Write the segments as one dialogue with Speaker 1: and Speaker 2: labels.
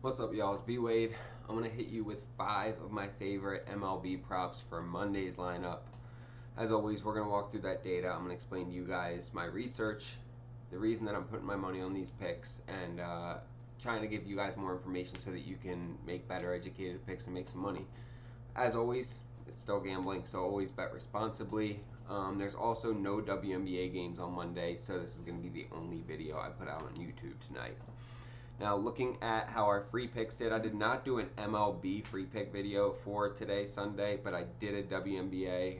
Speaker 1: What's up, y'all? It's BWADE. I'm going to hit you with 5 of my favorite MLB props for Monday's lineup. As always, we're going to walk through that data. I'm going to explain to you guys my research, the reason that I'm putting my money on these picks, and trying to give you guys more information so that you can make better educated picks and make some money. As always, it's still gambling, so always bet responsibly. There's also no WNBA games on Monday, so this is going to be the only video I put out on YouTube tonight. Now, looking at how our free picks did, I did not do an MLB free pick video for today, Sunday, but I did a WNBA.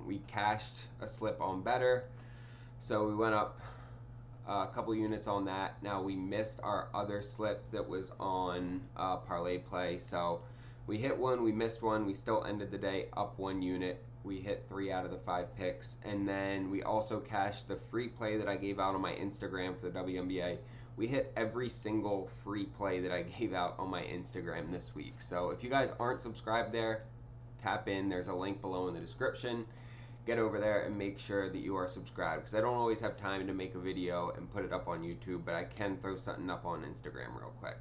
Speaker 1: We cashed a slip on Betr, so we went up a couple units on that. Now, we missed our other slip that was on Parlay play, so we hit one, we missed one, we still ended the day up 1 unit. We hit 3 out of the 5 picks, and then we also cashed the free play that I gave out on my Instagram for the WNBA. We hit every single free play that I gave out on my Instagram this week. So if you guys aren't subscribed there, tap in. There's a link below in the description. Get over there and make sure that you are subscribed, because I don't always have time to make a video and put it up on YouTube, but I can throw something up on Instagram real quick.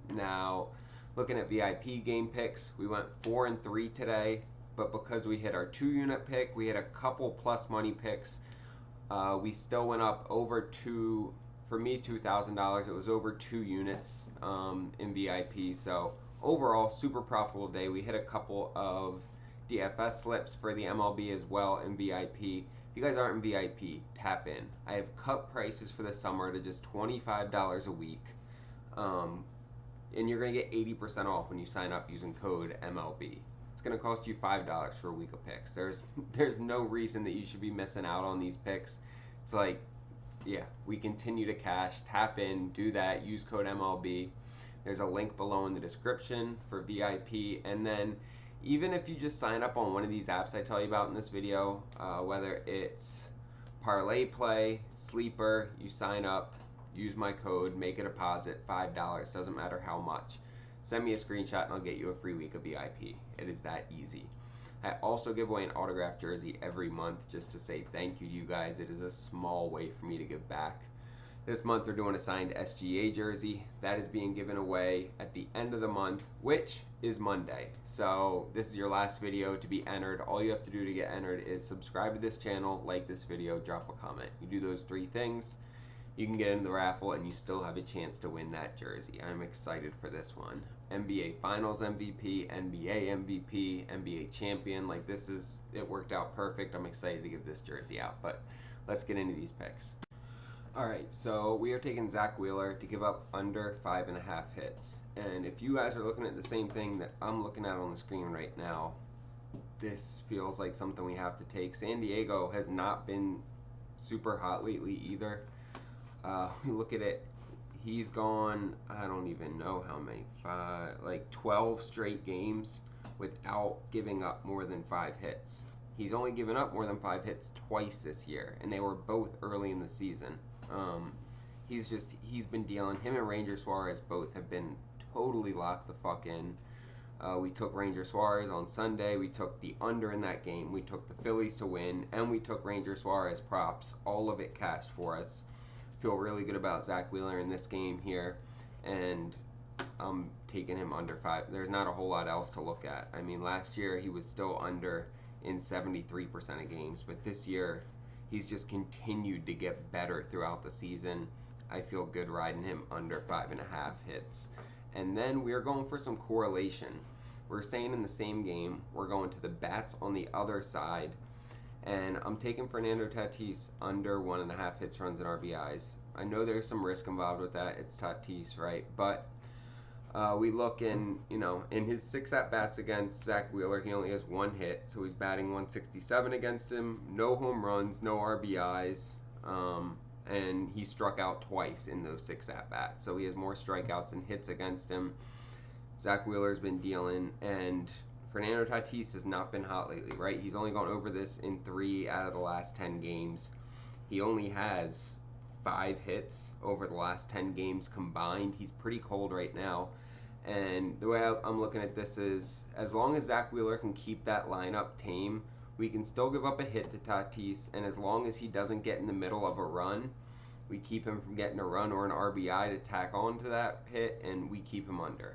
Speaker 1: Now, looking at VIP game picks, we went 4 and 3 today. But because we hit our 2-unit pick, we hit a couple plus money picks, we still went up over for me, $2,000. It was over 2 units in VIP. So overall, super profitable day. We hit a couple of DFS slips for the MLB as well in VIP. If you guys aren't in VIP, tap in. I have cut prices for the summer to just $25 a week. And you're going to get 80% off when you sign up using code MLB. It's going to cost you $5 for a week of picks. There's no reason that you should be missing out on these picks. It's like, yeah, we continue to cash. Tap in, do that, use code MLB. There's a link below in the description for VIP. And then even if you just sign up on one of these apps I tell you about in this video, whether it's Parlay Play, Sleeper, you sign up, use my code, make a deposit, $5, doesn't matter how much. Send me a screenshot and I'll get you a free week of VIP. It is that easy. I also give away an autographed jersey every month just to say thank you to you guys. It is a small way for me to give back. This month we're doing a signed SGA jersey. That is being given away at the end of the month, which is Monday. So this is your last video to be entered. All you have to do to get entered is subscribe to this channel, like this video, drop a comment. You do those 3 things, you can get into the raffle and you still have a chance to win that jersey. I'm excited for this one. NBA Finals MVP, NBA MVP, NBA Champion. Like, it worked out perfect. I'm excited to give this jersey out, but let's get into these picks. Alright, so we are taking Zach Wheeler to give up under 5.5 hits. And if you guys are looking at the same thing that I'm looking at on the screen right now, this feels like something we have to take. San Diego has not been super hot lately either. We look at it, he's gone, I don't even know how many, 12 straight games without giving up more than 5 hits. He's only given up more than 5 hits twice this year, and they were both early in the season. He's been dealing, him and Ranger Suarez both have been totally locked the fuck in. We took Ranger Suarez on Sunday, we took the under in that game, we took the Phillies to win, and we took Ranger Suarez props, all of it cashed for us. Feel really good about Zach Wheeler in this game here, and I'm taking him under 5. There's not a whole lot else to look at. I mean, last year he was still under in 73% of games, but this year he's just continued to get better throughout the season. I feel good riding him under 5.5 hits. And then we're going for some correlation. We're staying in the same game. We're going to the bats on the other side. And I'm taking Fernando Tatis under 1.5 hits, runs, and RBIs. I know there's some risk involved with that. It's Tatis, right? But we look in his 6 at-bats against Zach Wheeler, he only has 1 hit. So he's batting 167 against him. No home runs, no RBIs. And he struck out twice in those 6 at-bats. So he has more strikeouts than hits against him. Zach Wheeler's been dealing, and Fernando Tatis has not been hot lately, right? He's only gone over this in 3 out of the last 10 games. He only has 5 hits over the last 10 games combined. He's pretty cold right now. And the way I'm looking at this is, as long as Zach Wheeler can keep that lineup tame, we can still give up a hit to Tatis, and as long as he doesn't get in the middle of a run, We keep him from getting a run or an RBI to tack on to that hit, and we keep him under.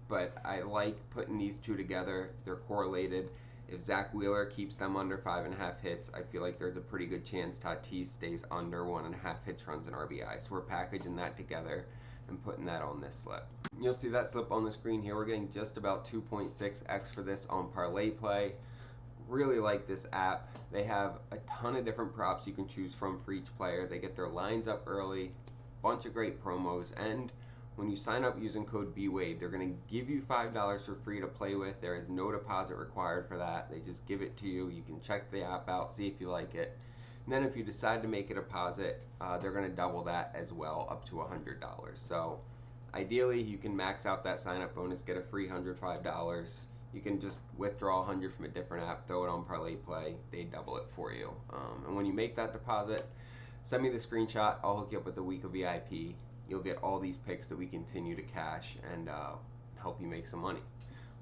Speaker 1: But I like putting these two together. They're correlated. If Zach Wheeler keeps them under 5.5 hits, I feel like there's a pretty good chance Tatis stays under 1.5 hits, runs, and RBI. So we're packaging that together and putting that on this slip. You'll see that slip on the screen here. We're getting just about 2.6x for this on Parlay Play. Really like this app. They have a ton of different props you can choose from for each player. They get their lines up early, bunch of great promos, and when you sign up using code BWADE, they're going to give you $5 for free to play with. There is no deposit required for that. They just give it to you. You can check the app out, see if you like it. And then if you decide to make a deposit, they're going to double that as well, up to $100. So ideally, you can max out that sign-up bonus, get a free $105. You can just withdraw $100 from a different app, throw it on Parlay Play. They double it for you. And when you make that deposit, send me the screenshot. I'll hook you up with a week of VIP. You'll get all these picks that we continue to cash and help you make some money.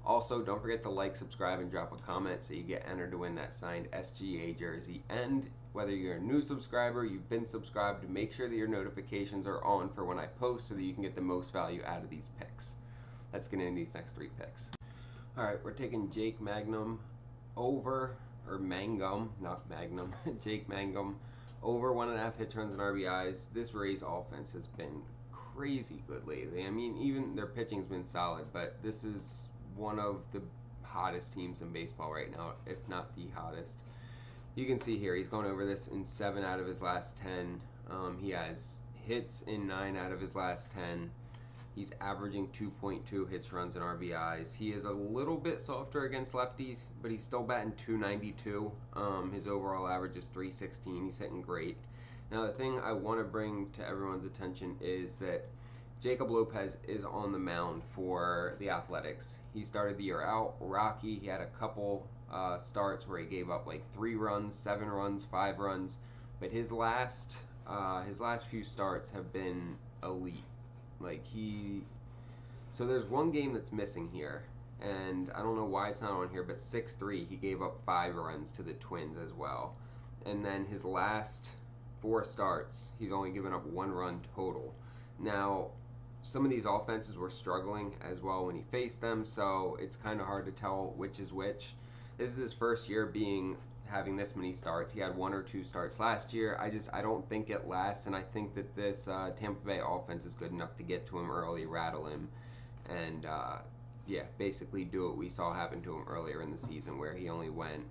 Speaker 1: Also, don't forget to like, subscribe, and drop a comment so you get entered to win that signed SGA jersey. And whether you're a new subscriber, you've been subscribed, make sure that your notifications are on for when I post so that you can get the most value out of these picks. Let's get into these next 3 picks. All right, we're taking Jake Mangum over, or Mangum, not Magnum, Jake Mangum over 1.5 hits, runs, and RBIs. This Rays offense has been crazy good lately. I mean, even their pitching's been solid, but this is one of the hottest teams in baseball right now, if not the hottest. You can see here, he's gone over this in 7 out of his last 10. He has hits in 9 out of his last 10. He's averaging 2.2 hits, runs, and RBIs. He is a little bit softer against lefties, but he's still batting .292. His overall average is .316. He's hitting great. Now, the thing I want to bring to everyone's attention is that Jacob Lopez is on the mound for the Athletics. He started the year out rocky. He had a couple starts where he gave up like 3 runs, 7 runs, 5 runs, but his last few starts have been elite. So there's one game that's missing here, and I don't know why it's not on here, but 6-3, he gave up 5 runs to the Twins as well. And then his last 4 starts, he's only given up 1 run total. Now, some of these offenses were struggling as well when he faced them, so it's kind of hard to tell which is which. This is his first year having this many starts. He had 1 or 2 starts last year. I don't think it lasts, and I think that this Tampa Bay offense is good enough to get to him early, rattle him, and basically do what we saw happen to him earlier in the season, where he only went,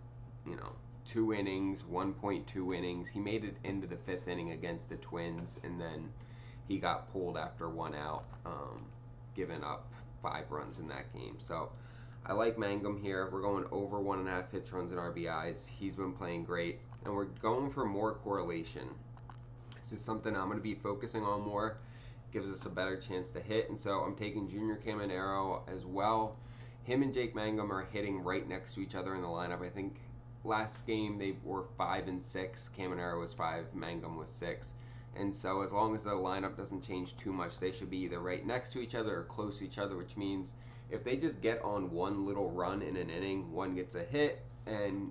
Speaker 1: 2 innings, 1.2 innings. He made it into the 5th inning against the Twins, and then he got pulled after 1 out, giving up 5 runs in that game. So I like Mangum here. We're going over 1.5 hits, runs, and RBIs. He's been playing great, and we're going for more correlation. This is something I'm going to be focusing on more. Gives us a better chance to hit, and so I'm taking Junior Caminero as well. Him and Jake Mangum are hitting right next to each other in the lineup. I think last game they were 5 and 6. Caminero was 5, Mangum was 6. And so as long as the lineup doesn't change too much, they should be either right next to each other or close to each other, which means if they just get on one little run in an inning, one gets a hit, and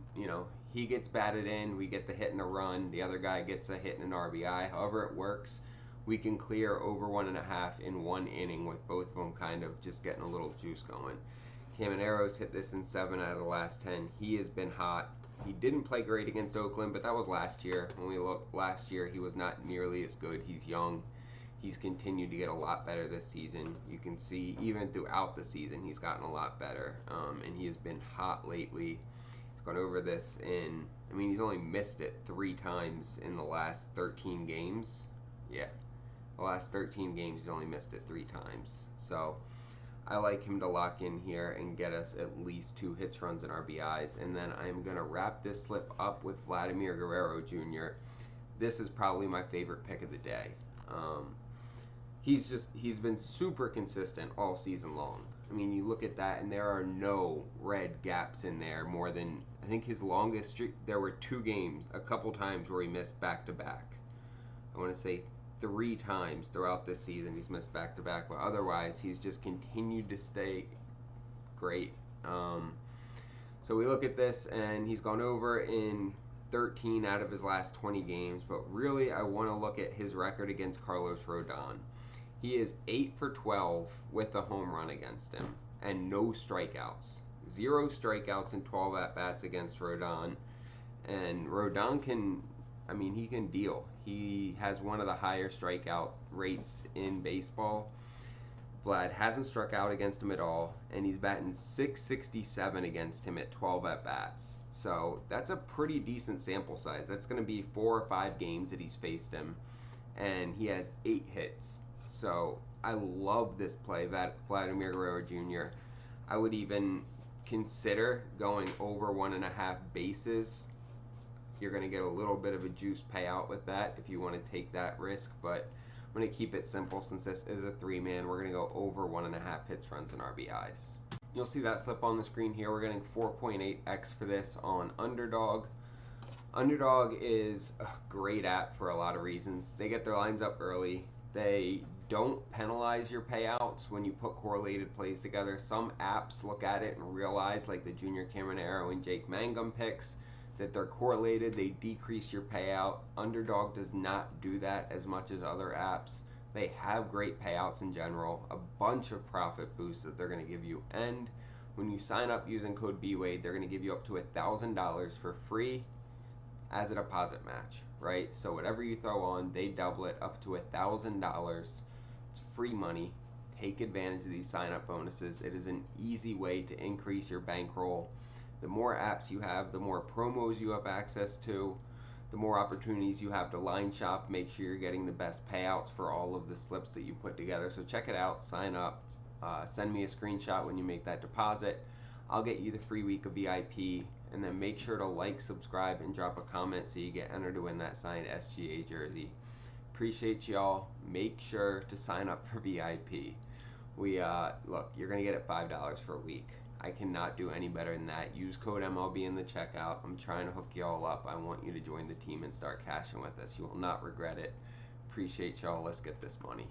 Speaker 1: he gets batted in, we get the hit and a run, the other guy gets a hit and an RBI, however it works, we can clear over 1.5 in 1 inning with both of them kind of just getting a little juice going. Caminero's hit this in 7 out of the last 10. He has been hot. He didn't play great against Oakland, but that was last year. When we look last year, he was not nearly as good. He's young. He's continued to get a lot better this season. You can see even throughout the season, he's gotten a lot better. And he has been hot lately. He's gone over this he's only missed it 3 times in the last 13 games. Yeah, the last 13 games, he's only missed it 3 times. So I like him to lock in here and get us at least 2 hits, runs, and RBIs. And then I'm going to wrap this slip up with Vladimir Guerrero Jr. This is probably my favorite pick of the day. He's been super consistent all season long. I mean, you look at that, and there are no red gaps in there more than, I think his longest streak, there were 2 games, a couple times where he missed back-to-back. I want to say 3 times throughout this season he's missed back-to-back, but otherwise he's just continued to stay great. So we look at this, and he's gone over in 13 out of his last 20 games, but really I want to look at his record against Carlos Rodon. He is 8 for 12 with a home run against him and no strikeouts. 0 strikeouts in 12 at-bats against Rodon. And Rodon can, he can deal. He has one of the higher strikeout rates in baseball. Vlad hasn't struck out against him at all, and he's batting .667 against him at 12 at-bats. So that's a pretty decent sample size. That's going to be 4 or 5 games that he's faced him, and he has 8 hits. So I love this play, Vladimir Guerrero Jr. I would even consider going over 1.5 bases. You're going to get a little bit of a juice payout with that if you want to take that risk, but I'm going to keep it simple since this is a 3-man. We're going to go over 1.5 hits, runs, and RBIs. You'll see that slip on the screen here. We're getting 4.8x for this on Underdog. Underdog is a great app for a lot of reasons. They get their lines up early. They don't penalize your payouts when you put correlated plays together. Some apps look at it and realize, like the Junior Caminero and Jake Mangum picks, that they're correlated, they decrease your payout. Underdog does not do that as much as other apps. They have great payouts in general, a bunch of profit boosts that they're going to give you, and when you sign up using code BWADE, they're going to give you up to $1,000 for free as a deposit match, right? So whatever you throw on, they double it up to $1,000. It's free money. Take advantage of these sign-up bonuses. It is an easy way to increase your bankroll. The more apps you have, the more promos you have access to, the more opportunities you have to line shop, make sure you're getting the best payouts for all of the slips that you put together. So check it out, sign up, send me a screenshot when you make that deposit. I'll get you the free week of VIP, and then make sure to like, subscribe, and drop a comment so you get entered to win that signed SGA jersey. Appreciate y'all. Make sure to sign up for VIP. Look, you're gonna get it $5 for a week. I cannot do any better than that. Use code MLB in the checkout. I'm trying to hook y'all up. I want you to join the team and start cashing with us. You will not regret it. Appreciate y'all. Let's get this money.